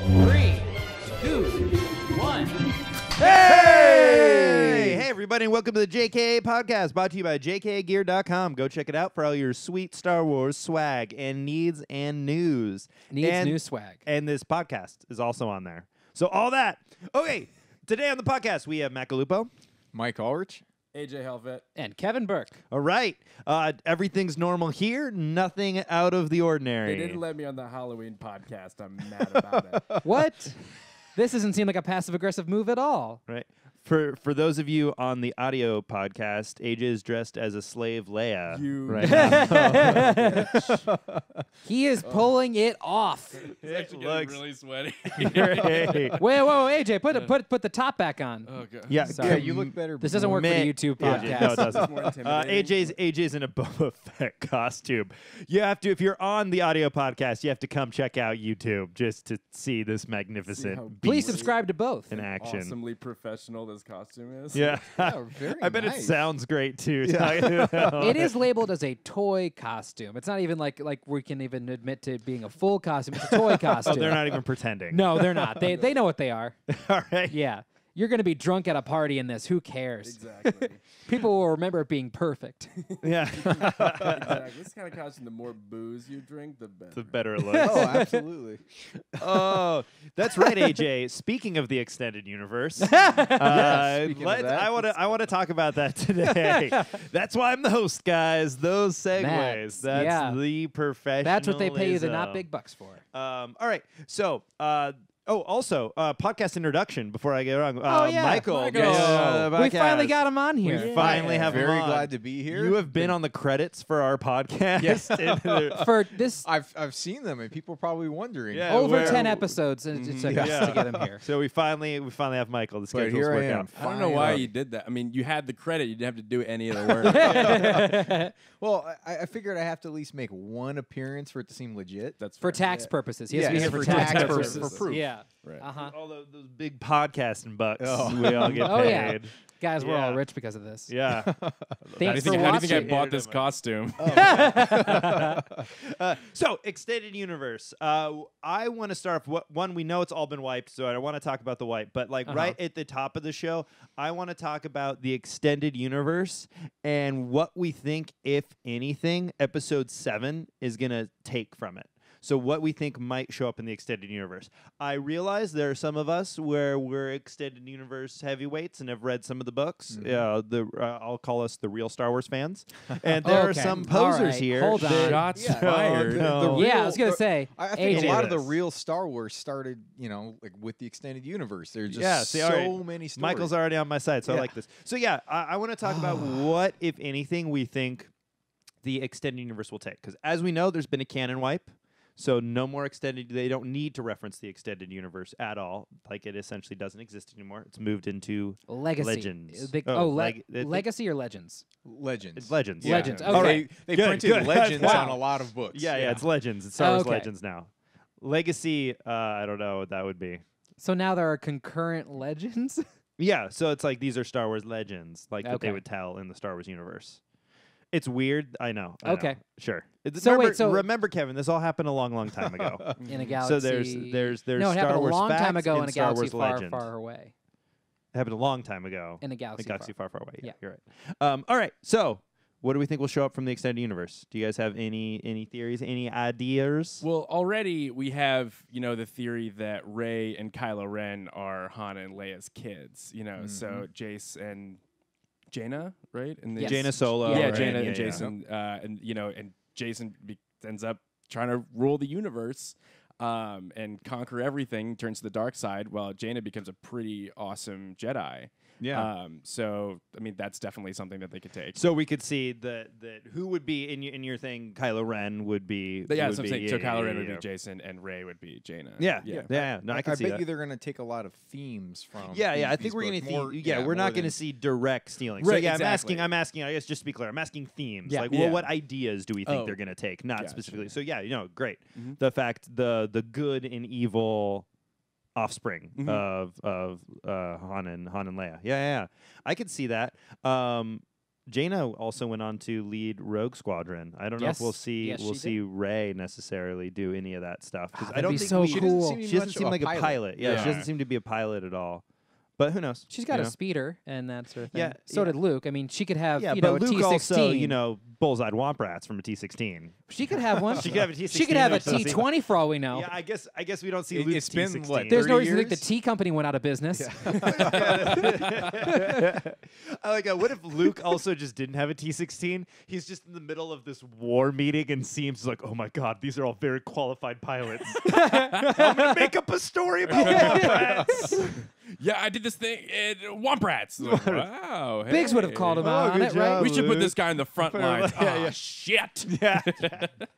3, 2, 1. Hey! Hey, everybody, and welcome to the JKA podcast, brought to you by jkagear.com. Go check it out for all your sweet Star Wars swag and needs and news. New swag. And this podcast is also on there. So all that. Okay, today on the podcast, we have Matt Galupo. Mike Ulrich. AJ Helvet. And Kevin Burke. All right. Everything's normal here. Nothing out of the ordinary. They didn't let me on the Halloween podcast. I'm mad about it. What? This doesn't seem like a passive-aggressive move at all. Right. For those of you on the audio podcast, AJ is dressed as a slave Leia You right now. He is pulling it off. It's actually looks getting really sweaty. great. Wait, whoa, AJ, put the top back on. Oh, God. Yeah, Sorry. Yeah, you look better. This doesn't work for the YouTube Yeah, podcast. no, it doesn't. It's more intimidating. AJ's in a Boba Fett costume. You have to, if you're on the audio podcast, you have to come check out YouTube just to see this See how magnificent Please beast subscribe to both. in action. Awesomely professional this costume is. Yeah, Yeah, very I bet it nice. sounds great too. It is labeled as a toy costume. It's not even like we can even admit to being a full costume. It's a toy Oh, costume. they're not even pretending. No, they're not. They know what they are. All right. Yeah. You're going to be drunk at a party in this. Who cares? Exactly. People will remember it being perfect. Yeah. Exactly. This kind of costume, the more booze you drink, the better. The better it looks. Oh, absolutely. Oh, that's right, AJ. Speaking of the extended universe, speaking of that, I want to talk about that today. That's why I'm the host, guys. Those segues. That's yeah. the professionalism. That's what they pay you the not big bucks for. All right. So, also, podcast introduction before I get wrong. Yeah. Michael. Michael. We finally got him on here. We finally have him Very on. glad to be here. You have been on the credits for our podcast. For this I've seen them, and people are probably wondering. Yeah. over where- 10 episodes, and it took us Yeah. to get him here. So we finally have Michael. The But schedules here I work am. out. I don't know why Finally. you did that. I mean, you had the credit. You didn't have to do any of the work. Well, I figured I have to at least make one appearance for it to seem legit. That's For fair. tax purposes. He has Yeah, to be here for for tax tax purposes. purposes. For proof. Yeah. Right. Uh-huh. All those big podcasting bucks Oh. we all get Oh, yeah. paid. Guys, we're all Yeah. rich because of this. Yeah. Thanks How for do you think I watching. bought this costume? So, extended universe. I want to start off. One, we know it's all been wiped, so I don't want to talk about the wipe. But right at the top of the show, I want to talk about the extended universe and what we think, if anything, Episode 7 is gonna take from it. So what we think might show up in the extended universe. I realize there are some of us where we're extended universe heavyweights and have read some of the books. I'll call us the real Star Wars fans. And there are Okay. some All posers right. here. Hold on. that- Shots Yeah. fired. No. Yeah, I was going to say, I think AJ. a lot of the Yes. real Star Wars started, like with the extended universe. There's just Yeah, see, all right. so many stories. Michael's already on my side, so I Yeah. like this. So yeah, I want to talk about what, if anything, we think the extended universe will take. Because as we know, there's been a canon wipe. So no more extended. They don't need to reference the extended universe at all. Like it essentially doesn't exist anymore. It's moved into Legacy. Legends. Legacy or Legends? Legends. It's Legends. Yeah. Legends, Oh, okay. They Good, printed good. Legends Wow. on a lot of books. Yeah, it's Legends. It's Star Wars Okay. Legends now. Legacy. I don't know what that would be. So now there are concurrent Legends? Yeah, so it's like these are Star Wars legends, like that Okay. they would tell in the Star Wars universe. It's weird. I know. Okay. Sure. So remember, wait, so- remember, Kevin, this all happened a long, long time ago. In a galaxy. So there's no, it Star happened Wars a long facts time ago in and a Star galaxy Wars far, legend. far away. It happened a long time ago. In a galaxy, far, far away. Yeah, Yeah. you're right. All right. So, what do we think will show up from the extended universe? Do you guys have any theories, any ideas? Well, already we have, the theory that Rey and Kylo Ren are Han and Leia's kids. So Jace and Jaina, right? And Yes. Jaina Solo. yeah, right? Jaina Yeah, and yeah. Jason, and Jason ends up trying to rule the universe and conquer everything, turns to the dark side, while Jaina becomes a pretty awesome Jedi. Yeah. So I mean, that's definitely something that they could take. So we could see that who would be in your thing. Kylo Ren would be. But yeah, would so I'm be, saying. So Kylo Ren would yeah. be Jason, and Rey would be Jaina. Yeah. No, I can see bet that. you they're going to take a lot of themes from. Yeah, these- I these think we're books. gonna More- we're more not than- gonna see direct stealing. So Right, yeah, exactly. I'm asking. I guess just to be clear, I'm asking themes. Yeah. Like, Yeah. what ideas do we think Oh. they're gonna take? Not Gotcha. specifically. So yeah, great. Mhm. The fact the good and evil offspring Mhm. of Han and Leia. Yeah. I could see that. Jaina also went on to lead Rogue Squadron. I don't know if we'll Yes. see Yes, we'll she see Rey necessarily do any of that stuff because I that'd don't be think so She cool. doesn't she doesn't much seem like a pilot. Yeah, Yeah. she doesn't seem to be a pilot at all. But who knows? She's got you a know? speeder and that sort of thing. Yeah, So yeah. did Luke. I mean, she could have Yeah, you but know, a Luke T-16. also, bullseyed womp rats from a T-16. She could have one. She could have a T-16. She could have a or something. T-20 for all we know. Yeah, I guess we don't see It- Luke's it's been, T-16. what, There's no 30 reason to think the years? T company went out of business. I like. What if Luke also just didn't have a T-16? He's just in the middle of this war meeting and seems like, oh my god, these are all very qualified pilots. I'm gonna make up a story about war rats. Yeah, I did this thing. Womp rats. Like, wow. Biggs would have hey. called him Oh, out on good it, right? job. We should put Luke. this guy in the front lines. Yeah, Oh, yeah. shit. Yeah.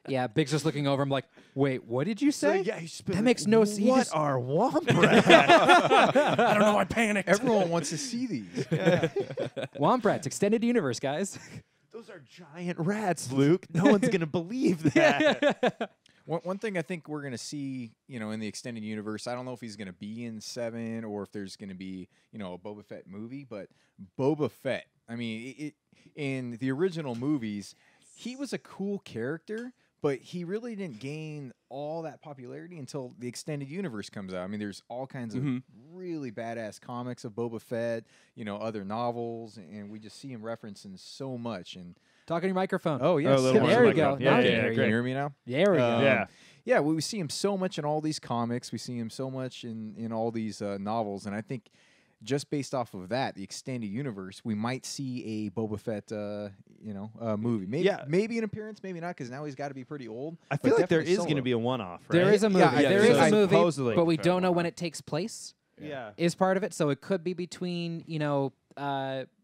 Yeah, Biggs just looking over him like, wait, what did you say? yeah, he's just been That like, makes no sense. What are womp rats? I don't know. I panicked. Everyone wants to see these. Womp Rats, extended universe, guys. Those are giant rats, Luke. No one's gonna believe that. One thing I think we're going to see, in the extended universe, I don't know if he's going to be in 7 or if there's going to be, a Boba Fett movie, but Boba Fett, I mean, in the original movies, he was a cool character, but he really didn't gain all that popularity until the extended universe comes out. I mean, there's all kinds of really badass comics of Boba Fett, other novels, and we just see him referenced in so much. And Talk on your microphone. oh yes, a little more there you microphone. go. Yeah, Now I yeah, can yeah, hear Can you. you hear me now? There we go. Yeah. Yeah, we see him so much in all these comics. We see him so much in all these novels, and I think just based off of that, the extended universe, we might see a Boba Fett, movie. Maybe an appearance, maybe not, because now he's got to be pretty old. I but feel like there definitely is going to solo. be a one-off, right? There is a movie. Yeah, there there's is a a- movie, supposedly. but we Fair don't know one. when it takes place. Yeah. Is part of it, so it could be between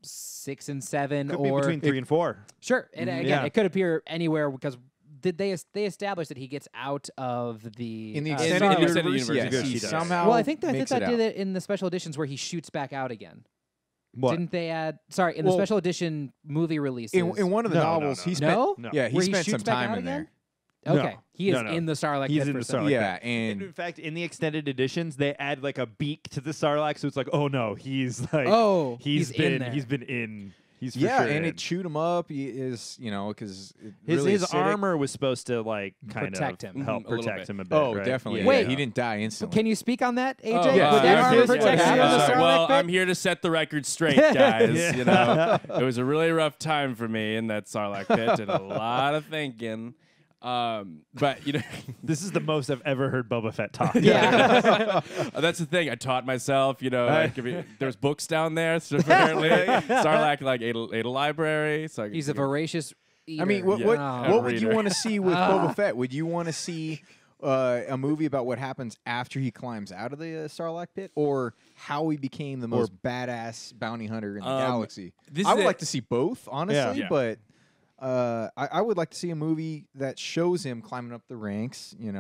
6 and 7, Could or be between 3 and 4. sure. And again, Yeah. it could appear anywhere because did they establish that he gets out of the in the Starlight? extended in the universe. extended Yes, universe, he he does. somehow. Well, I think that makes it did out. it in the special editions where he shoots back out again. What? Didn't they add? Sorry, in the Well, special edition movie releases. In one of the No, no, novels, no, he no. spent. No? No. Yeah, he Where he spent some shoots back time out in there. again? Okay, No. he is No, no. in the Sarlacc He's pit in for the some- Sarlacc Yeah, And in and fact, in the extended editions, they add like a beak to the Sarlacc, so it's like, oh no, he's like, Oh, he's in been there. he's been in. He's for yeah, sure and in. it chewed him up. He is, because his armor was supposed to like kind Protect of him. help Mhm, a little protect bit. him a bit. Oh, right? definitely. Yeah. Wait. Yeah, he didn't die instantly. Can you speak on that, AJ? Oh, Would yeah, that yeah, armor here's protect what you in the happened. Sarlacc Well, pit? I'm here to set the record straight, guys. Yeah. It was a really rough time for me in that Sarlacc pit. Did a lot of thinking. But This is the most I've ever heard Boba Fett talk. Yeah. that's the thing. I taught myself. Like there's books down there. So apparently, Sarlacc ate a library. So He's a voracious eater. I mean, what Yeah. what, Oh. what would you Reader. want to see with Boba Fett? Would you want to see a movie about what happens after he climbs out of the Sarlacc pit, or how he became the most badass bounty hunter in the galaxy? this I is would it. like to see both, honestly, Yeah. but I would like to see a movie that shows him climbing up the ranks. in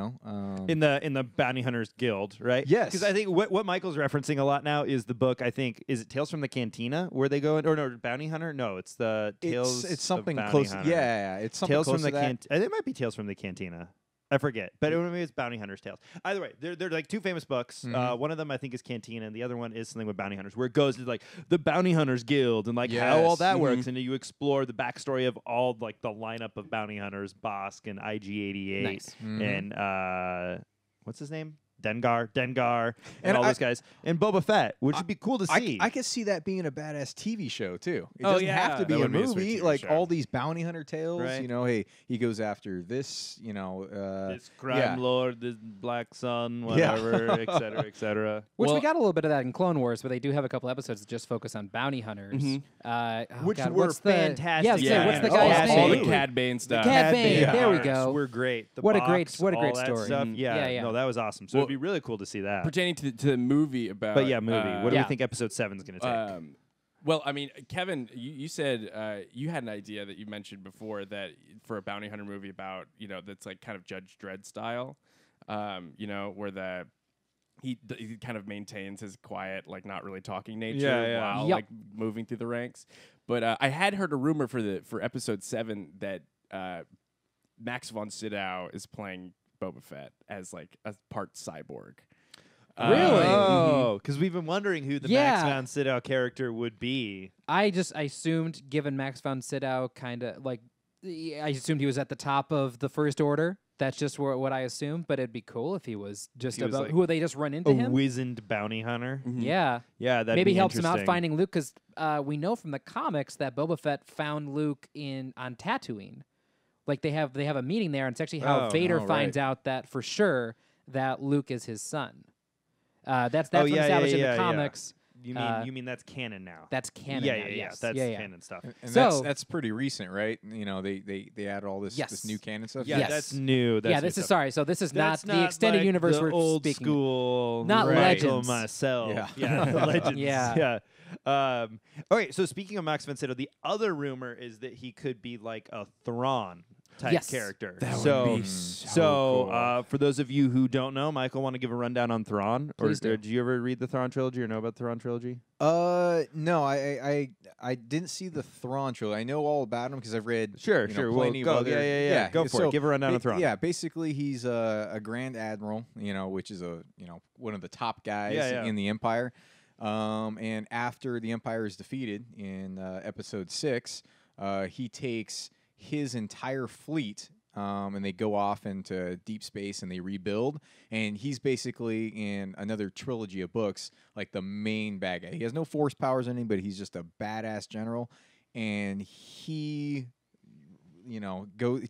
the Bounty Hunters Guild, right? Yes. Because I think what Michael's referencing a lot now is the book. I think is it Tales from the Cantina where they go in, or no Bounty Hunter? No, it's the Tales. it's something of Bounty close. Hunter. Yeah, it's something Tales close from the to that. It might be Tales from the Cantina. I forget, but maybe it's Bounty Hunters Tales. Either way, they're like two famous books. One of them I think is Cantina, and the other one is something with bounty hunters, where it goes to like the Bounty Hunters Guild and like how all Yes. that works, and you explore the backstory of all like the lineup of bounty hunters, Bosk and IG-88, Nice. and what's his name? Dengar, and And all I- those guys, and Boba Fett, which would be cool to see. I could see that being a badass TV show too. It Oh, doesn't yeah. have to be That a would be a sweet movie. TV Like show. all these bounty hunter tales. Right. Hey, he goes after this. this crime yeah. lord, this black sun, Yeah. whatever, et cetera, et cetera. Which we Well- got a little bit of that in Clone Wars, but they do have a couple episodes that just focus on bounty hunters. Which God, were what's the, fantastic. Yeah, I was gonna say, Yeah. what's the Oh, guy's absolutely. all name? the Cad Bane stuff. Cad Bane. Bane There we arcs go. Were great. The What a great- box, what a all great that story. Stuff. Mhm. Yeah, Yeah. no, that was awesome. So Well, it'd be really cool to see that. Pertaining to the movie about. But yeah, movie. What do Yeah. we think episode 7 is going to take? Well, I mean, Kevin, you said you had an idea that you mentioned before that for a bounty hunter movie about that's like kind of Judge Dredd style, where he kind of maintains his quiet, like not really talking nature Yeah. while Yep. like moving through the ranks. But I had heard a rumor for episode 7 that Max von Sydow is playing Boba Fett as like a part cyborg. Really? Oh, because we've been wondering who the Max Yeah. von Sydow character would be. I assumed, given Max von Sydow, kind of like, I assumed he was at the top of the First Order. That's just what I assumed. But it'd be cool if he was just He was about like who they just run into A him. wizened bounty hunter. Yeah, Yeah, that maybe helps him out interesting. finding Luke because we know from the comics that Boba Fett found Luke on Tatooine. Like they have a meeting there, and it's actually how Oh, Vader oh, finds right. out that for sure that Luke is his son. That's Oh, what's yeah, established in yeah, the yeah. comics. You mean that's canon now? That's canon. yeah, now, yeah, yeah. yes. That's yeah. canon stuff. And So- that's pretty recent, right? You know, they added all this Yes. this new canon stuff. Yeah, Yes. that's new. That's Yeah, new this is stuff. sorry. So this is That's not the extended like universe the we're old speaking. school. Not Michael Legends. Myself. Yeah. Legends. Yeah. Okay, so speaking of Max von Sydow, the other rumor is that he could be like a Thrawn type Yes. character. That so, would be so cool. for those of you who don't know, Michael, want to give a rundown on Thrawn? Please do. Did you ever read the Thrawn trilogy or know about the Thrawn trilogy? No, I didn't see the Thrawn trilogy. I know all about him because I've read Sure, you know, sure. Well, plenty of go. other. Yeah. Go for so it. Give a rundown on Thrawn. Yeah, basically he's a Grand Admiral, you know, which is one of the top guys Yeah, yeah. in the Empire. And after the Empire is defeated in Episode 6, he takes his entire fleet. And they go off into deep space and they rebuild. And he's basically in another trilogy of books, like the main bad guy. He has no force powers or anything, but he's just a badass general. And he,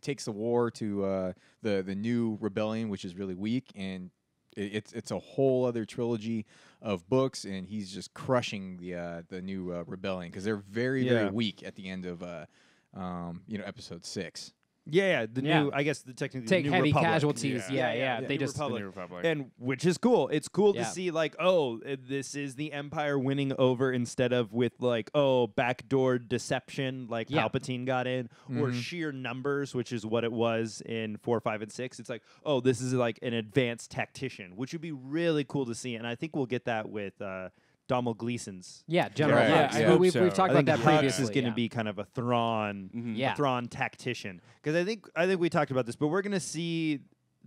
takes the war to the new rebellion, which is really weak. And it's a whole other trilogy of books, and he's just crushing the new rebellion because they're very very weak at the end of Episode 6. Yeah, the Yeah. new. I guess technically Take the new heavy Republic. casualties. Yeah. the They New just Republic. The New Republic. And which is cool. It's cool Yeah. to see like, this is the Empire winning over instead of with like, backdoor deception like Yeah. Palpatine got in, or sheer numbers, which is what it was in 4, 5, and 6. It's like, this is like an advanced tactician, which would be really cool to see. And I think we'll get that with Domhnall Gleeson's. Yeah, General Right. Hux. Yeah, I hope We've so. talked I about think that Hux previously. is going to yeah. be kind of a Thrawn, Yeah. a Thrawn tactician. Because I think we talked about this, but we're going to see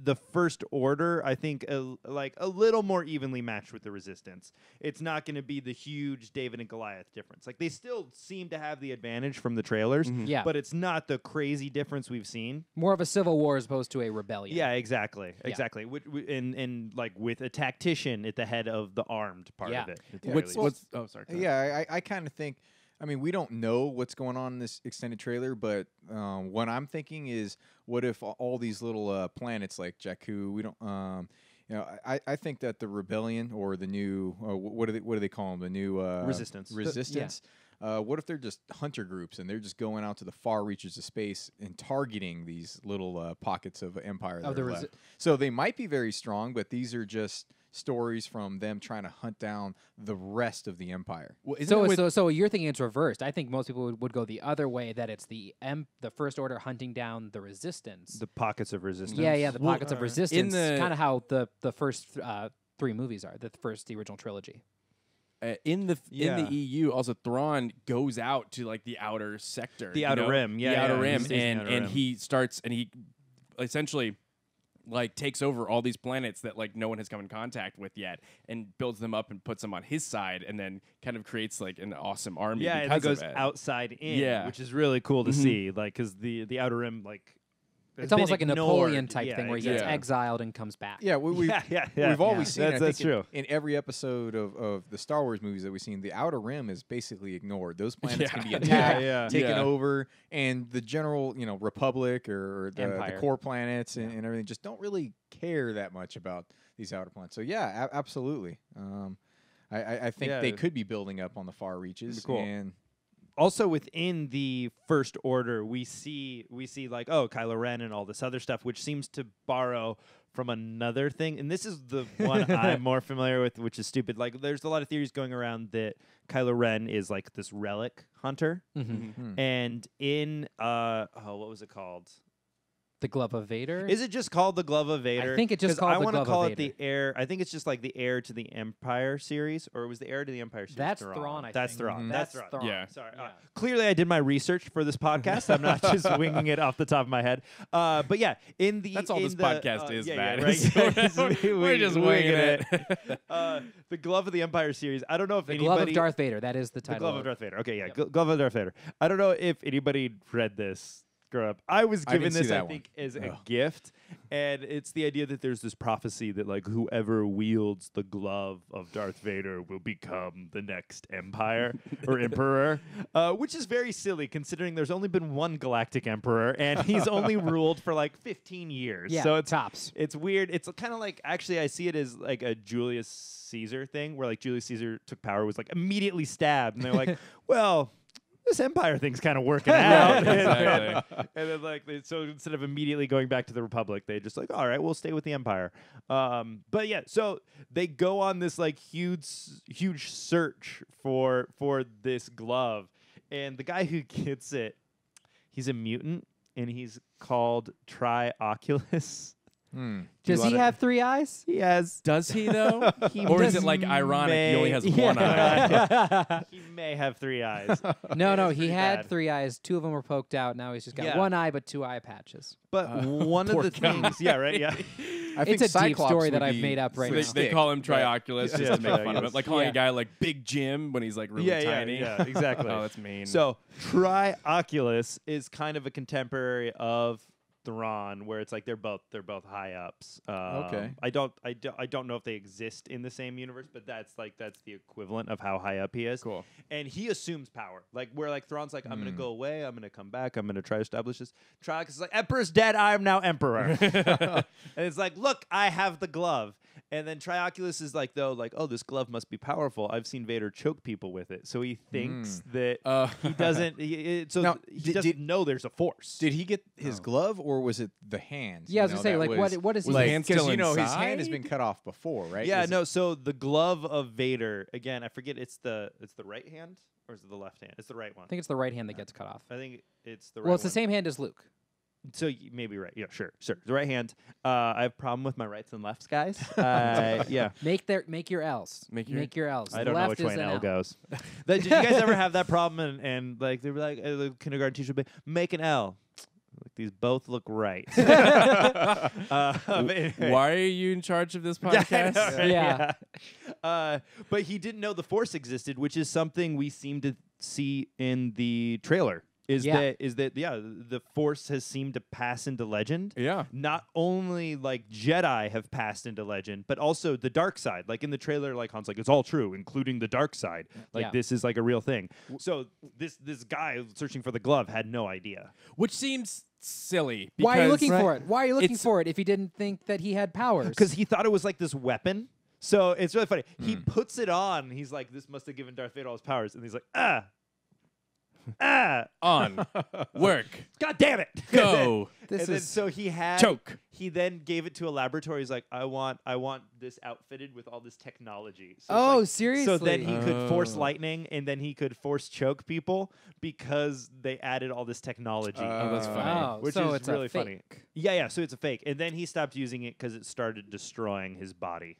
the First Order. I think like a little more evenly matched with the Resistance. It's not going to be the huge David and Goliath difference. Like they still seem to have the advantage from the trailers, Yeah. but it's not the crazy difference we've seen. More of a civil war as opposed to a rebellion. Yeah, exactly. And like with a tactician at the head of the armed part Yeah. of it. at the Yeah. very What's least. oh sorry. go ahead. Yeah, I kind of think. I mean, we don't know what's going on in this extended trailer, but what I'm thinking is, what if all these little planets like Jakku? We don't. I think that the rebellion or the new what do they call them? The new Resistance. Resistance. What if they're just hunter groups and they're just going out to the far reaches of space and targeting these little pockets of empire? That the are left? So they might be very strong, but these are just stories from them trying to hunt down the rest of the empire. Well, isn't So, it with- so you're thinking it's reversed. I think most people would go the other way, that it's the First Order hunting down the Resistance. The pockets of resistance. Yeah, the Well, pockets of resistance. the- Kind of how the first 3 movies are, the original trilogy. in the Yeah. EU, also Thrawn goes out to like the outer sector, The you outer know? rim, yeah, the outer yeah, he rim, stays in the outer and rim. he starts and he essentially like takes over all these planets that like no one has come in contact with yet, and builds them up and puts them on his side, and then kind of creates like an awesome army. Yeah, and it because goes of it. outside in, Yeah. which is really cool to see. Like, because the outer rim, like, has It's almost been like a ignored. Napoleon type Yeah, thing where he exactly. gets exiled and comes back. Yeah, we've Yeah. always seen. That's- I that's think true. In every episode of the Star Wars movies that we've seen, the Outer Rim is basically ignored. Those planets can be Yeah. attacked, Yeah. taken Yeah. over, and the general, Republic or the Empire. core planets and everything just don't really care that much about these outer planets. So yeah, absolutely. I think Yeah. they could be building up on the far reaches. Cool. And Also within the First Order, we see like, Kylo Ren and all this other stuff, which seems to borrow from another thing. And this is the one I'm more familiar with, which is stupid. Like, there's a lot of theories going around that Kylo Ren is like this relic hunter. Mm-hmm. And in what was it called? The Glove of Vader? Is it just called the Glove of Vader? I think it's just 'Cause called I the wanna Glove of call it Vader. the heir. I think it's just like the heir to the Empire series, or it was the heir to the Empire series. That's Thrawn, I That's think. Thrawn. Mhm. That's That's Thrawn. Thrawn. Yeah. Sorry. Yeah. Clearly, I did my research for this podcast. I'm not just winging it off the top of my head. But yeah, in the That's all in this the, podcast is, yeah, Matt. Yeah, right. We're just winging it. The Glove of the Empire series. I don't know if The anybody. Glove of Darth Vader. That is the The title. Glove of Darth Vader. Okay, yeah, Glove of Darth Vader. I don't know if anybody read this growing up. I was I given didn't see this, that I one. think, as a Ugh. gift, and it's the idea that there's this prophecy that like whoever wields the glove of Darth Vader will become the next Empire or Emperor, which is very silly considering there's only been one galactic Emperor and he's only ruled for like 15 years. Yeah, So it's tops. it's weird. It's kind of like actually I see it as like a Julius Caesar thing where like Julius Caesar took power, was like immediately stabbed, and they're like, well, this empire thing's kind of working out. Right, exactly. And then like so instead of immediately going back to the Republic, they just like, all right, we'll stay with the Empire. But yeah, so they go on this like huge search for this glove, and the guy who gets it, he's a mutant, and he's called Trioculus. Does he have 3 eyes? He has. Does he though? He Or is does it like ironic he only has may- one eye? He may have 3 eyes. No, It's he pretty had bad. 3 eyes. 2 of them were poked out. Now he's just got Yeah. 1 eye, but 2 eye patches. But one of poor the guy. things, yeah, right, yeah. I think It's a deep Cyclops story that would I've be made up right the now. They stick, call him but- Trioculus just Yeah, to make fun of Trioculus. it. Like calling Yeah. a guy like Big Jim when he's like really yeah, tiny. Yeah, exactly. Oh, that's mean. So Trioculus is kind of a contemporary of Thrawn, where it's like they're both high ups. Okay. I don't know if they exist in the same universe, but that's the equivalent of how high up he is. Cool. And he assumes power. Like where like Thrawn's like, I'm gonna go away, I'm gonna come back, I'm gonna try to establish this. Trioculus is like, Emperor's dead, I am now Emperor. And it's like, look, I have the glove. And then Trioculus is like, though, like, oh, this glove must be powerful. I've seen Vader choke people with it, so he thinks that he doesn't. Now, He doesn't know there's a force. Did he get his glove, or was it the hand? Yeah, I was gonna say, like, what is he? Like, hand because still his hand has inside? been cut off before, right? Yeah, Is no. So the glove of Vader, again, I forget. It's the right hand or is it the left hand? It's the right one. I think it's the right hand that gets cut off. I think it's the right. Well, it's the one. same hand as Luke. So you may be right. Yeah, sure. The right hand. I have a problem with my rights and lefts, guys. Yeah. Make your L's. Make Make your- your L's. I don't know Left which is way an an L goes. Did you guys ever have that problem? And like they were like, the kindergarten teacher would be, make an L. Like these both look right. Anyway. Why are you in charge of this Yeah, I podcast? know, right? Yeah. But he didn't know the Force existed, which is something we seem to see in the trailer. Is Yeah. that the Force has seemed to pass into legend. Yeah. Not only like Jedi have passed into legend, but also the dark side. Like in the trailer, like Han's like, it's all true, including the dark side. Like Yeah. this is like a real thing. So this guy searching for the glove had no idea. Which seems silly. Why are you because- looking for it? Why are you looking It's- for it if you didn't think that he had powers? Because he thought it was like this weapon. So it's really funny. He puts it on. He's like, this must have given Darth Vader all his powers. And he's like, On. Work. God damn it. Go. This And then is so he had Choke. He then gave it to a laboratory. He's like, I want this outfitted with all this technology. So it's Oh, like- seriously? So then he could force Oh. lightning, and then he could force choke people because they added all this technology. Oh, that's funny. Oh, Which so is it's really a funny. fake. Yeah. So it's a fake, and then he stopped using it because it started destroying his body.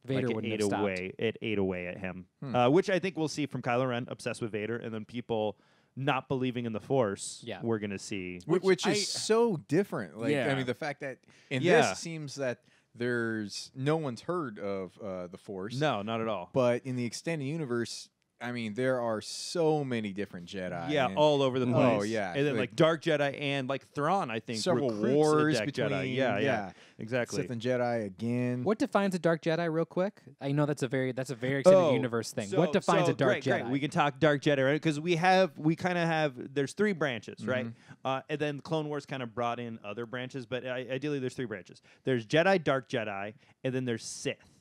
Vader Like wouldn't it have ate stopped. away. It ate away at him, which I think we'll see from Kylo Ren, obsessed with Vader, and then people not believing in the Force. Yeah. We're gonna see. which I- is so different. Like, Yeah. I mean, the fact that in Yeah. this seems that there's no one's heard of the Force. No, not at all. But in the extended universe, I mean, there are so many different Jedi. Yeah, and all over the place. Oh, yeah. and then Like- like Dark Jedi and like Thrawn, I think several recruits wars a Dark between Jedi. Yeah, exactly. Sith and Jedi again. What defines a dark Jedi, real quick? I know that's a very extended universe thing. What defines a dark Jedi? Great. We can talk Dark Jedi, right? Because we kind of have. There's 3 branches, right? And then Clone Wars kind of brought in other branches, but ideally there's 3 branches. There's Jedi, Dark Jedi, and then there's Sith.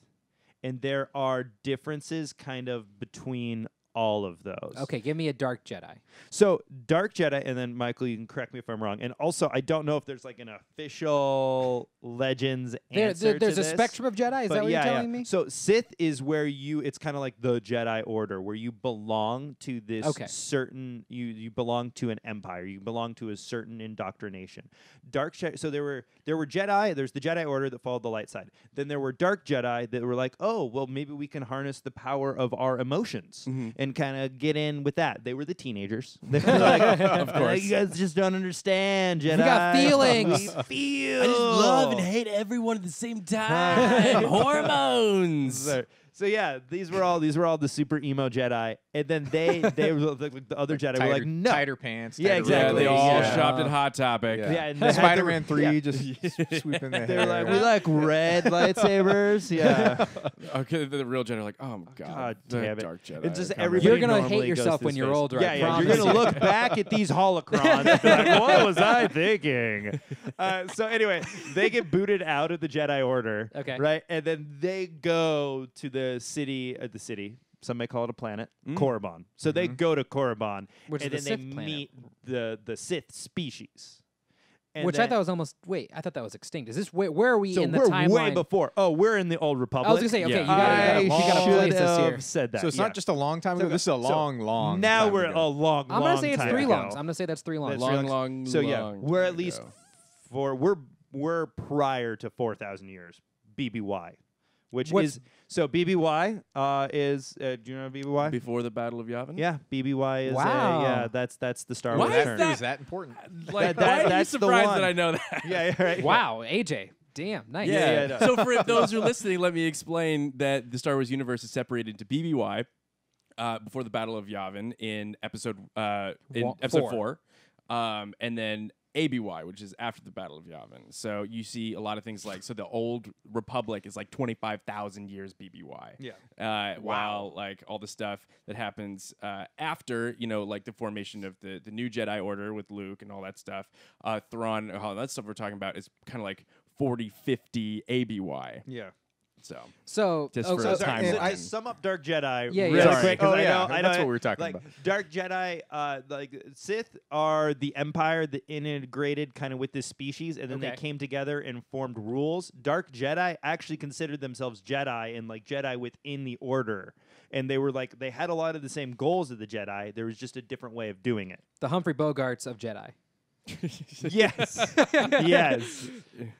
And there are differences kind of between all of those. Okay, give me a Dark Jedi. So Dark Jedi, and then Michael, you can correct me if I'm wrong. And also, I don't know if there's like an official Legends answer to There's a this, spectrum of Jedi. Is but that what yeah, you're telling yeah. me? So Sith is where it's kind of like the Jedi Order, where you belong to this certain, you belong to an empire, you belong to a certain indoctrination. Dark Jedi. So there were Jedi. There's the Jedi Order that followed the light side. Then there were Dark Jedi that were like, oh, well, maybe we can harness the power of our emotions and kind of get in with that. They were the teenagers. They were like, of course, you guys just don't understand, Jedi. We got feelings. We feel. I just love and hate everyone at the same time. Hormones. So yeah, these were all the super emo Jedi, and then they were the other Jedi were like, no, tighter pants. Yeah, tighter exactly. They robes. all Yeah. shopped at Hot Topic. Yeah. and they had Spider-Man the- 3 yeah. just sweeping the They were hair. like, we like red lightsabers. Yeah. Okay, the real Jedi are like, oh my god, God the damn it. Dark Jedi. It's just come everybody You're gonna normally hate goes yourself through when you're space. older, I Yeah, yeah. You're promise gonna you. look back at these holocrons and be like, what was I thinking? So anyway, they get booted out of the Jedi Order. Okay. Right, and then they go to the city. Some may call it a planet, Korriban. So they go to Korriban, Which and is the then Sith they planet. meet the Sith species. And Which I then- thought was almost. Wait, I thought that was extinct. Is this where are we so in the we're timeline? way before. Oh, we're in the Old Republic. I was gonna say, okay, Yeah. you gotta I place should us here. have said that. So it's yeah. not just a long time ago. This is a So long Now time we're ago. a long. I'm gonna say it's time 3 ago. longs. I'm gonna say that's 3 longs. That's long, three long, So yeah, long we're at time least ago. we're prior to 4,000 years. BBY, which What's- is so BBY is. Do you know BBY? Before the Battle of Yavin. Yeah, BBY is. Wow. Yeah, that's the Star Why Wars is term. that- Is that important? Like, That- why are you that's the surprised one. that I know that? Yeah, yeah, right. Wow, AJ, damn, nice. Yeah, no. So for those who are listening, let me explain that the Star Wars universe is separated into BBY before the Battle of Yavin in episode Four. 4, and then ABY, which is after the Battle of Yavin. So you see a lot of things like the Old Republic is like 25,000 years BBY. Yeah. While like all the stuff that happens after, like the formation of the new Jedi Order with Luke and all that stuff, Thrawn, all that stuff we're talking about is kind of like 40, 50 ABY. Yeah. So, Just oh, for so- a Sorry, timeline. I sum up Dark Jedi Yeah, really yeah. Sorry. quick because Oh, I yeah, know that's what we were talking like, about. Dark Jedi, like Sith are the Empire that integrated kind of with this species, and then they Okay. came together and formed rules. Dark Jedi actually considered themselves Jedi and like Jedi within the Order, and they were like they had a lot of the same goals of the Jedi. There was just a different way of doing it. the Humphrey Bogarts of Jedi. Yes, yes.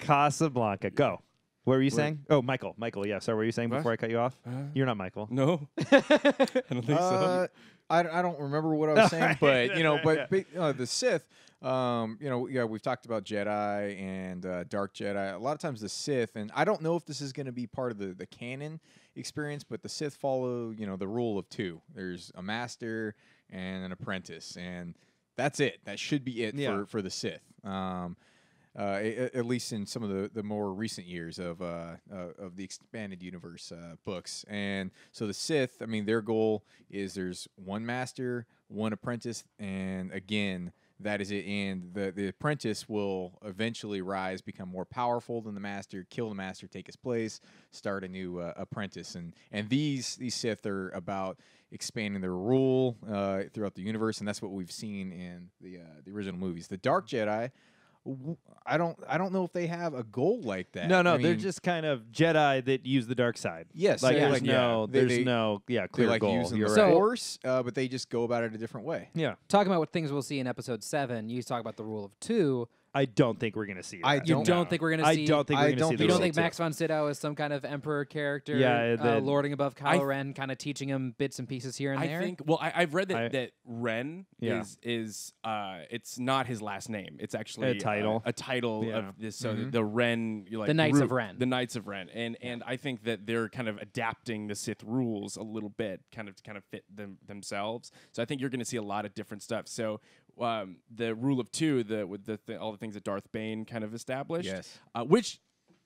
Casablanca, go. What were you saying? Oh, Michael. Yeah. Sorry, what were you saying What? before I cut you off? You're not Michael. No, I don't think so. I don't remember what I was saying, but Yeah. the Sith, we've talked about Jedi and Dark Jedi. A lot of times the Sith, and I don't know if this is going to be part of the canon experience, but the Sith follow the rule of 2. There's a master and an apprentice, and that's it. That should be it Yeah. for the Sith. At least in some of the more recent years of the expanded universe books. And so the Sith, I mean, their goal is there's one master, one apprentice, and again, that is it. And the apprentice will eventually rise, become more powerful than the master, kill the master, take his place, start a new apprentice. And these Sith are about expanding their rule throughout the universe, and that's what we've seen in the original movies. The Dark Jedi, I don't know if they have a goal like that. No, I they're mean, just kind of Jedi that use the dark side. yes, Like yeah, there's no, They- there's they- no, They clear like goal. using You're the right. Force, but they just go about it a different way. Yeah, Talking about what things we'll see in episode 7, you talk about the rule of 2. I don't think we're gonna see that. I You don't don't know. think we're gonna I see? don't think we're I gonna don't see the You don't rule think too. Max von Sydow is some kind of emperor character? Yeah, lording above I Kylo Ren, kind of teaching him bits and pieces here and I there. think. Well, I've read that I- that Ren Yeah. is it's not his last name. It's actually A title. a title Yeah. of this. So the Ren, The Knights of root- Ren. The Knights of Ren, and I think that they're kind of adapting the Sith rules a little bit, kind of fit themselves. So I think you're going to see a lot of different stuff. So the rule of 2, with all the things that Darth Bane kind of established, Yes. which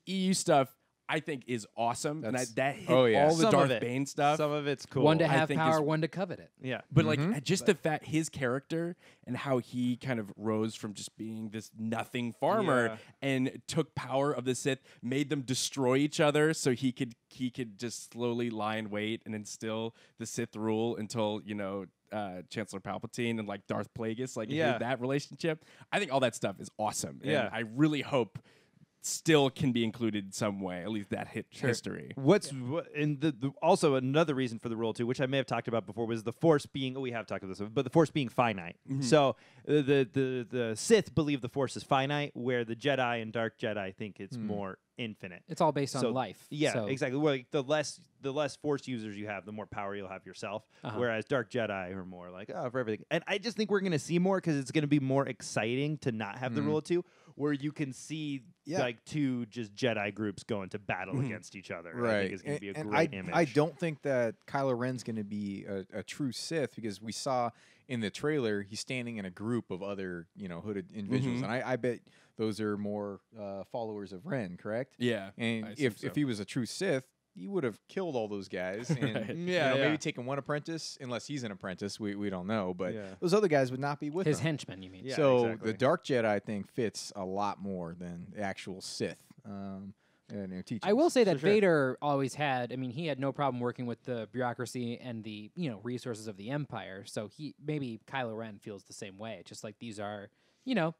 EU stuff I think is awesome. And That's- that hit oh, yeah. all the Some of Darth it. Bane stuff. Some of it's cool. One to I have think power, is- one to covet it. yeah. But like just the fact his character and how he kind of rose from just being this nothing farmer Yeah. and took power of the Sith, made them destroy each other so he could just slowly lie in wait and instill the Sith rule until, Chancellor Palpatine and like Darth Plagueis, like Yeah. that relationship. I think all that stuff is awesome. And Yeah. I really hope still can be included in some way, at least that history. Also another reason for the rule too, which I may have talked about before, was the Force being. We have talked about this, but the Force being finite. So the Sith believe the Force is finite, where the Jedi and Dark Jedi think it's more infinite. It's all based on So, life. Yeah, so exactly. Well, like, the less Force users you have, the more power you'll have yourself. Whereas Dark Jedi are more like, for everything. And I just think we're going to see more because it's going to be more exciting to not have the rule of two, where you can see like two just Jedi groups going to battle against each other. I think is going to be a great image. I don't think that Kylo Ren's going to be a true Sith, because we saw in the trailer he's standing in a group of other hooded individuals, and I bet those are more followers of Ren, correct? Yeah. And I assume if he was a true Sith, he would have killed all those guys and Right. maybe taken one apprentice, unless he's an apprentice. We don't know, but Yeah. those other guys would not be with his him. henchmen, you mean? Yeah, So exactly. the Dark Jedi thing fits a lot more than the actual Sith. And their teachings. I will say that sure. Vader always had. I mean, he had no problem working with the bureaucracy and the resources of the Empire. So maybe Kylo Ren feels the same way. Just like these are,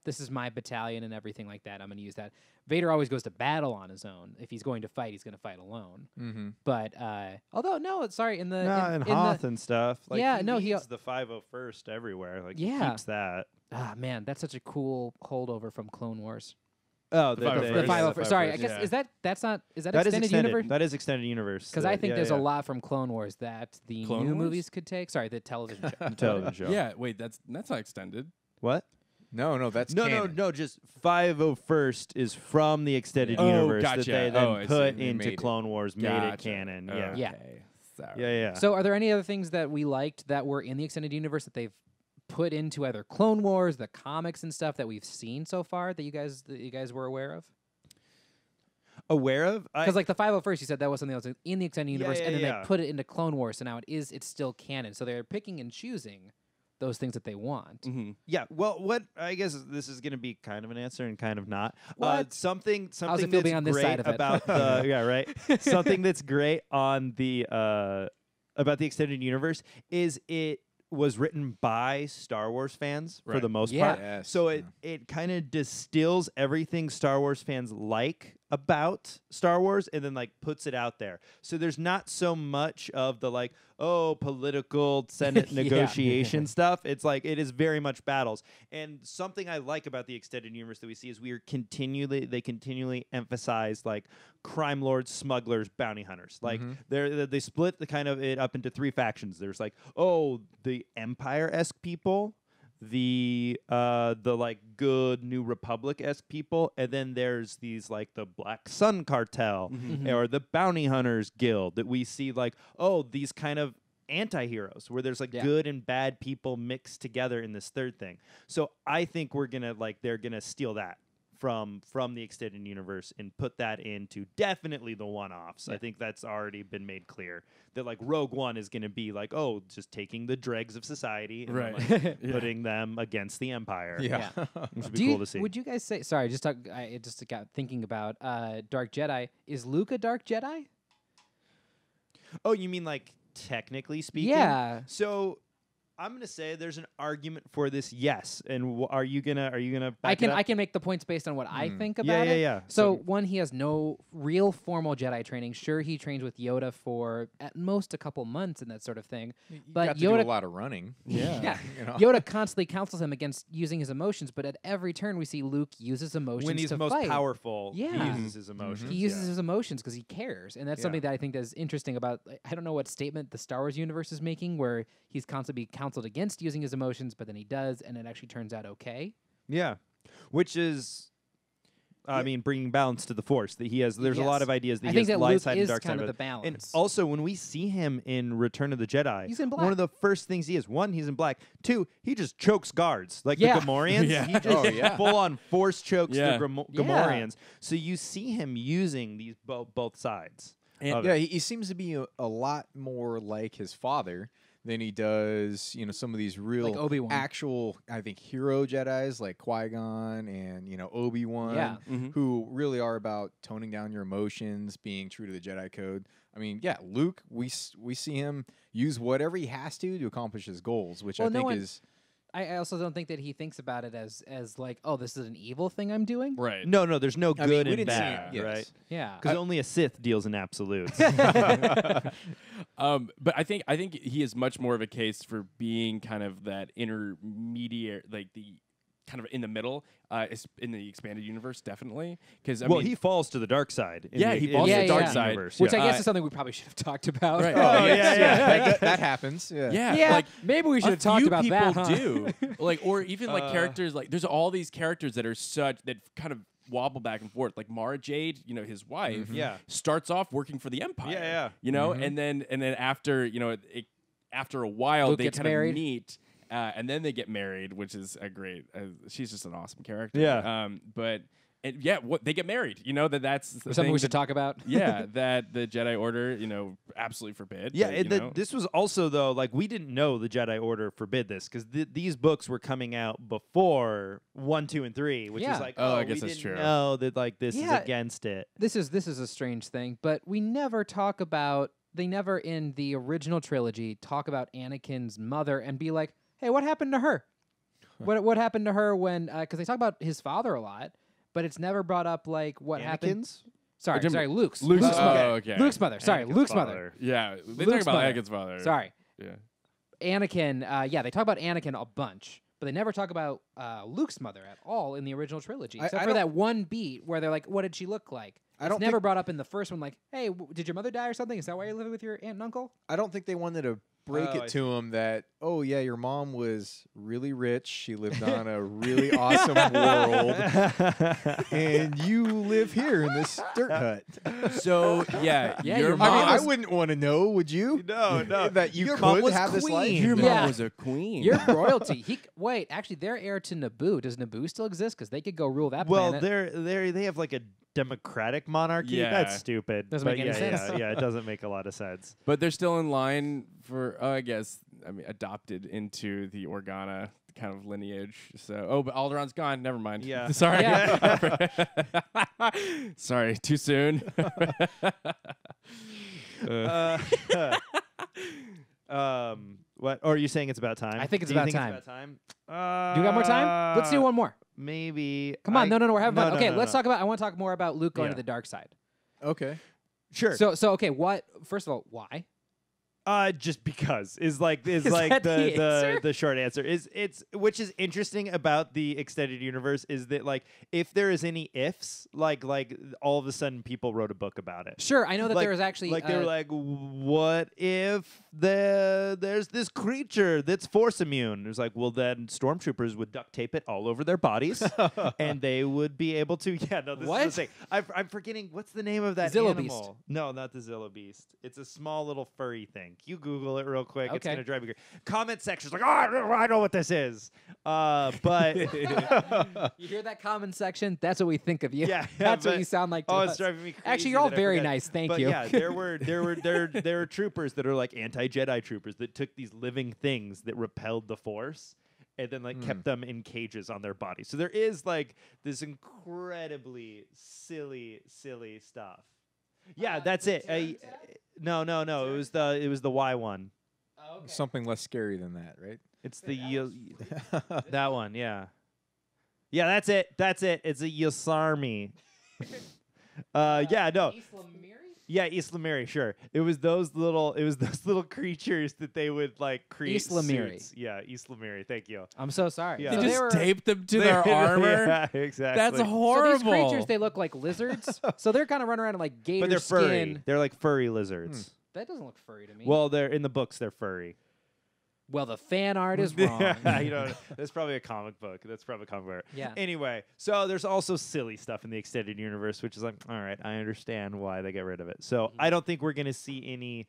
this is my battalion and everything like that. I'm going to use that. Vader always goes to battle on his own. If he's going to fight, he's going to fight alone. Mm-hmm. But although no, sorry, in the and Hoth and stuff. Like, Yeah, he no, he- leads the 501st everywhere. Like, Yeah. he keeps that. man, that's such a cool holdover from Clone Wars. Oh, The 501st. The Yeah, 501st. Sorry, I guess yeah. is that that is extended universe? That is extended universe. Because I think there's a lot from Clone Wars that the Clone new Wars? movies could take. Sorry, the television show. television show. Yeah, wait, that's not extended. What? No, that's No, canon. no. Just 501st is from the extended Oh, universe gotcha. that they then Oh, I see. put They into made it. Clone Wars, made it Gotcha. canon. Okay. Yeah. Sorry. Yeah. So, are there any other things that we liked that were in the extended universe that they've put into either Clone Wars, the comics and stuff that we've seen so far that you guys were aware of? Aware of? Because like the 501st, you said that was something that was in the extended universe, yeah, and then yeah. they put it into Clone Wars, so now it's still canon. So they're picking and choosing those things that they want. Mhm. Yeah. Well, what I guess this is going to be kind of an answer and kind of not. What? Something How's it that's feel being on this great side of it? about the right. Something that's great on the about the extended universe is it was written by Star Wars fans for Right. the most Yeah. part. Yes. So it kind of distills everything Star Wars fans like about Star Wars and then like puts it out there. So there's not so much of the like, political Senate Yeah. negotiation stuff. It's like it is very much battles. And something I like about the extended universe that we see is they continually emphasize like crime lords, smugglers, bounty hunters. Like they split the kind of it up into three factions. There's like, the Empire-esque people, the like good New Republic-esque people, and then there's these like the Black Sun Cartel or the Bounty Hunters Guild that we see like, these kind of anti-heroes where there's like Yeah. good and bad people mixed together in this third thing. So I think they're gonna steal that from the extended universe and put that into definitely the one-offs. I think that's already been made clear that like Rogue One is going to be like, just taking the dregs of society and then, Right. like, Yeah. putting them against the Empire. Yeah. Which would be cool to see. Would you guys say? Sorry, I just got thinking about Dark Jedi. Is Luke a Dark Jedi? Oh, you mean like technically speaking? Yeah. So I'm gonna say there's an argument for this. Yes, and are you gonna I back it up? can make the points based on what I think Yeah, about yeah, it. yeah. So one, he has no real formal Jedi training. Sure, he trains with Yoda for at most a couple months and that sort of thing. You But got to do Yoda- a lot of running. Yeah. You know? Yoda constantly counsels him against using his emotions, but at every turn we see Luke use his emotions when he's to most fight. powerful, Yeah. he uses his emotions. He uses yeah. his emotions because he cares, and that's Yeah. something that I think is interesting about. I don't know what statement the Star Wars universe is making, where he's constantly counseled against using his emotions, but then he does, and it actually turns out okay. Yeah, which is I mean, bringing balance to the Force. That he has. There's a lot Yes. of ideas that I he think has that light Luke side is and dark kind side. of the And balance. also, when we see him in Return of the Jedi, He's in black. one of the first things he is, one, he's in black. Two, he just chokes guards like Yeah. the Gamorreans. Yeah. He just Oh, yeah. full on Force chokes Yeah. the Yeah. Gamorreans. So you see him using these both sides. And- of Yeah, it. he seems to be a lot more like his father than he does, some of these real Like Obi-Wan. actual, I think, hero Jedis like Qui-Gon and, Obi-Wan, Yeah. Mhm. who really are about toning down your emotions, being true to the Jedi code. I mean, yeah, Luke, we see him use whatever he has to accomplish his goals, which Well, I no think one- is... I also don't think that he thinks about it as like, oh, this is an evil thing I'm doing. Right. No, there's no I mean, good we and didn't see bad, it, yes. right? Yeah. Because only a Sith deals in absolutes. But I think he is much more of a case for being kind of that intermediate, like the kind of in the middle, in the expanded universe, definitely. Because Well, he falls to the dark side. Yeah, he falls to the the dark side, universe. Which yeah. I guess is something we probably should have talked about. Right. Oh, yes, yeah. that happens. Yeah. yeah, like maybe we should a have talked few about people that. Huh? do like, or even like characters like there's all these characters that are that kind of wobble back and forth. Like Mara Jade, his wife, Yeah. starts off working for the Empire. Yeah, and then after after a while Luke they gets kind married. of meet. And then they get married, which is a great. She's just an awesome character. Yeah. What they get married. That's the Something thing we should that- talk about. Yeah, that the Jedi Order, absolutely forbid. Yeah, but, and this was also though like we didn't know the Jedi Order forbid this because these books were coming out before 1, 2, and 3, which Yeah. is like Oh, I we guess that's didn't true. know that like this is Yeah. against it. This is a strange thing, but we never talk about. They never in the original trilogy talk about Anakin's mother and be like, hey, what happened to her? What happened to her when? Because they talk about his father a lot, but it's never brought up like what happened. Anakin's? Sorry, Different- Luke's Luke's mother. okay. Luke's mother. Sorry, Anakin's Luke's father. mother. Yeah, they Luke's talk about mother. Anakin's father. Sorry, Yeah. Anakin. Yeah, they talk about Anakin a bunch, but they never talk about Luke's mother at all in the original trilogy, I except for don't- that one beat where they're like, "What did she look like?" I It's don't never think- brought up in the first one. Like, "Hey, did your mother die or something? Is that why you're living with your aunt and uncle?" I don't think they wanted to break Oh, I it to him that, oh, yeah, your mom was really rich. She lived on a really awesome world. And you live here in this dirt hut. So yeah, Yeah, your your mom. I mean, I was- wouldn't want to know, would you? No, no. That you Your mom could was have this life? queen. Your mom Yeah. was a queen. You're royalty. Wait, actually, they're heir to Naboo. Does Naboo still exist? Because they could go rule that Well, planet. they have like a democratic monarchy. Yeah. That's stupid. Doesn't But make any yeah, sense. Yeah, it doesn't make a lot of sense. But they're still in line for, adopted into the Organa kind of lineage. So, but Alderaan's gone. Never mind. Yeah. Sorry. Yeah. Sorry. Too soon. What? Or are you saying it's about time? I think it's Do you about think time. It's about time. Do we got more time? Let's do one more. Maybe. Come on, no, we're having fun. no, Okay, no, let's no. talk about. I want to talk more about Luke going Yeah. to the dark side. Okay. Sure. So okay, what? First of all, why? Just because is like Is that the answer? the short answer is it's which is interesting about the extended universe is that like if there is any ifs like all of a sudden people wrote a book about it. Sure, I know that Like- there was actually Like they were like, what if there's this creature that's force immune? It was like, well, then stormtroopers would duct tape it all over their bodies, and they would be able to. Yeah, no, this What? is the thing. I'm forgetting what's the name of that Zilla animal. Beast. No, not the Zilla Beast. It's a small little furry thing. You Google it real quick. It's Okay. gonna drive you crazy. Comment section's like, oh, I know what this is. But you hear that comment section? That's what we think of you. Yeah, that's what but- you sound like. To oh, us. it's driving me crazy. Actually, you're all that I very forget. nice. Thank But you. yeah, there were troopers that are like anti-Jedi troopers that took these living things that repelled the Force and then like kept them in cages on their body. So there is like this incredibly silly stuff. Yeah, that's it. No. It was the Y one. Oh, okay. Something less scary than that, right? It's the that one. Yeah. Yeah, that's it. That's it. It's a Yasarmi. Yeah, no. Yeah, Islamiri, sure. It was those little creatures that they would like create Islamiri. suits. Yeah, Islamiri. Thank you. I'm so sorry. Yeah. So They they just were, taped them to their armor. Yeah, exactly. That's so horrible. these creatures, they look like lizards. So they're kind of running around in like gator But they're furry. skin. They're like furry lizards. That doesn't look furry to me. Well, they're in the books. They're furry. Well, the fan art is wrong. That's probably a comic book. That's probably a comic book. Yeah. Anyway, so there's also silly stuff in the extended universe, which is like, all right, I understand why they get rid of it. So I don't think we're going to see any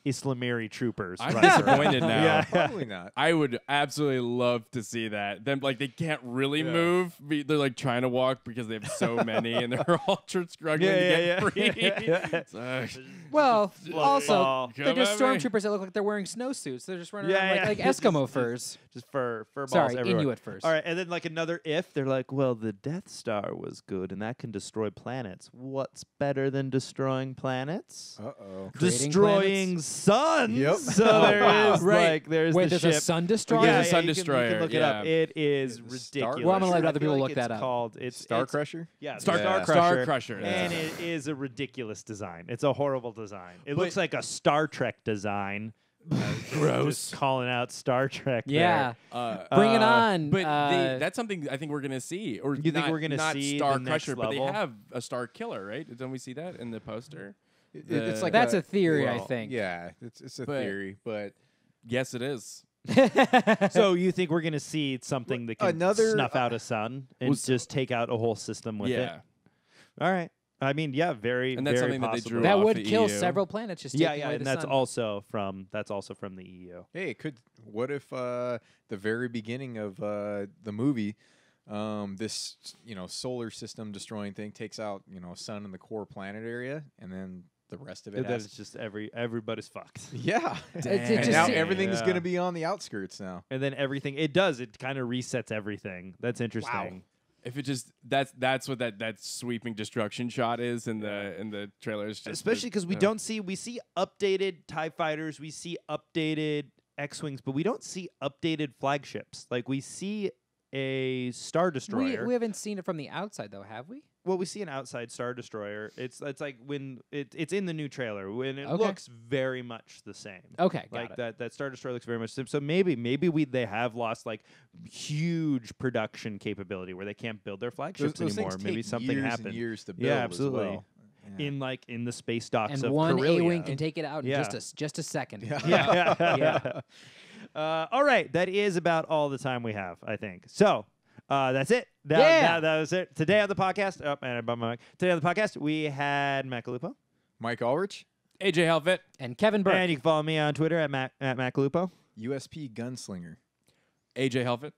Islamiri troopers. I'm running around. disappointed now. Yeah. Probably not. I would absolutely love to see that. Them like they can't really Yeah. move. They're like trying to walk because they have so many, and they're all struggling to get free. It's like, Well, Float also, ball. they're Come just at me. stormtroopers that look like they're wearing snowsuits. They're just running Yeah, around yeah. like Eskimo furs. Just fur balls Sorry, everywhere. Inuit furs. All right, and then like another if, they're like, well, the Death Star was good, and that can destroy planets. What's better than destroying planets? Uh-oh. Creating Destroying suns. Yep. So Oh, there wow. is Right. like there's Wait, the there's ship. a sun destroyer? There's a sun you can destroyer, look it up. yeah. It is Yeah, the Star ridiculous. Well, I'm gonna let I other feel people like look that it's up. Called Star Crusher? Yeah, Star Star Crusher. Crusher. Crusher. And Yeah. it is a ridiculous design. It's a horrible design. It But- looks like a Star Trek design. Gross. Just calling out Star Trek. Yeah. there. Bring it on. But that's something I think we're gonna see. Or You think not- we're gonna not see Star the next Crusher, but level? they have a Star Killer, right? Don't we see that in the poster? It's like That's a theory, I well, think. Yeah, it's a But- theory, but Yes, it is. So you think we're gonna see something that can Another- snuff out a sun and Well, just take out a whole system with Yeah. it? All right. I mean, yeah, very, And that's very something that they possible. drew that off would the kill EU. several planets just Yeah, taking yeah, away and the that's sun. also from the EU. hey, it could. What if the very beginning of the movie, this solar system destroying thing takes out sun in the core planet area, and then the rest of it That has. is just everybody's fucked. Yeah, it and just now se- everything's Yeah. going to be on the outskirts now. And then everything it kind of resets everything. That's interesting. If it just that's what that sweeping destruction shot is in the trailers. Just Especially because we see updated TIE fighters, we see updated X-wings, but we don't see updated flagships. Like we see a Star Destroyer. We haven't seen it from the outside, though, have we? Well, we see an outside Star Destroyer. It's like when it's in the new trailer when it Okay. looks very much the same. Okay, got Like it. that Star Destroyer looks very much the same. So maybe they have lost like huge production capability where they can't build their flagships Those anymore. things Maybe take something years happened. and years to build. Yeah, as absolutely. well. Yeah. In the space docks And of one Corellia. A-wing can take it out in Yeah. just a second. Yeah. Yeah. All right, that is about all the time we have, I think. So that's it. That was it. Today on the podcast. Oh, and I bumped my mic. Today on the podcast, we had Matt Galupo. Mike Ulrich, AJ Helfet, And Kevin Burke. And you can follow me on Twitter at Matt Galupo. USP gunslinger. AJ Helfet.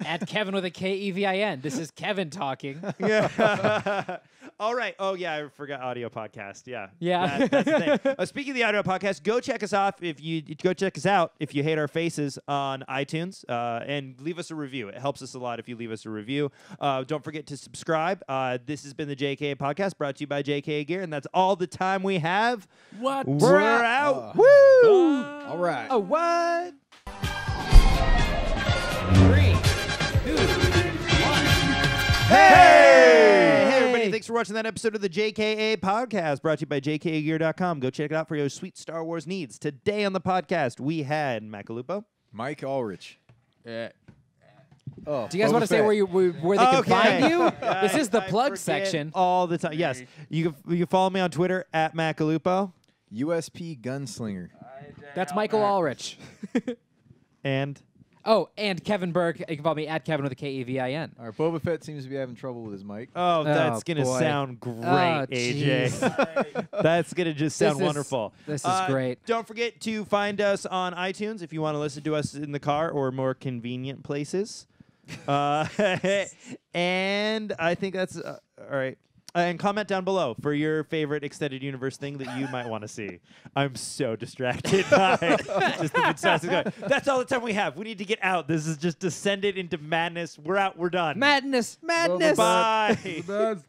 At Kevin with a Kevin. This is Kevin talking. Yeah. All right. Oh, yeah. I forgot audio podcast. Yeah. Yeah. That's the thing. Speaking of the audio podcast, go check us out if you hate our faces on iTunes and leave us a review. It helps us a lot if you leave us a review. Don't forget to subscribe. This has been the JKA podcast brought to you by JKA Gear, and that's all the time we have. What? We're out. Woo! All right. Oh, what? 3, 2, 1. Hey! Hey, everybody. Thanks for watching that episode of the JKA podcast brought to you by jkagear.com. Go check it out for your sweet Star Wars needs. Today on the podcast, we had Matt Galupo. Mike Ulrich. Oh, Do you guys Boba want to say Fett. where they can find you? This is the I plug forget section. all the time. Yes, you can follow me on Twitter at Matt Galupo. USP gunslinger. That's Michael Ulrich. And Oh, and Kevin Burke. You can follow me at Kevin with a Kevin. All right, Boba Fett seems to be having trouble with his mic. that's gonna boy. sound great, Oh, AJ. jeez. That's gonna just sound This is- wonderful. this is great. Don't forget to find us on iTunes if you want to listen to us in the car or more convenient places. And I think that's all right. And comment down below for your favorite extended universe thing that you might want to see. I'm so distracted by just the fantastic guy. That's all the time we have. We need to get out. This is just descended into madness. We're out. We're done. Madness. Bye.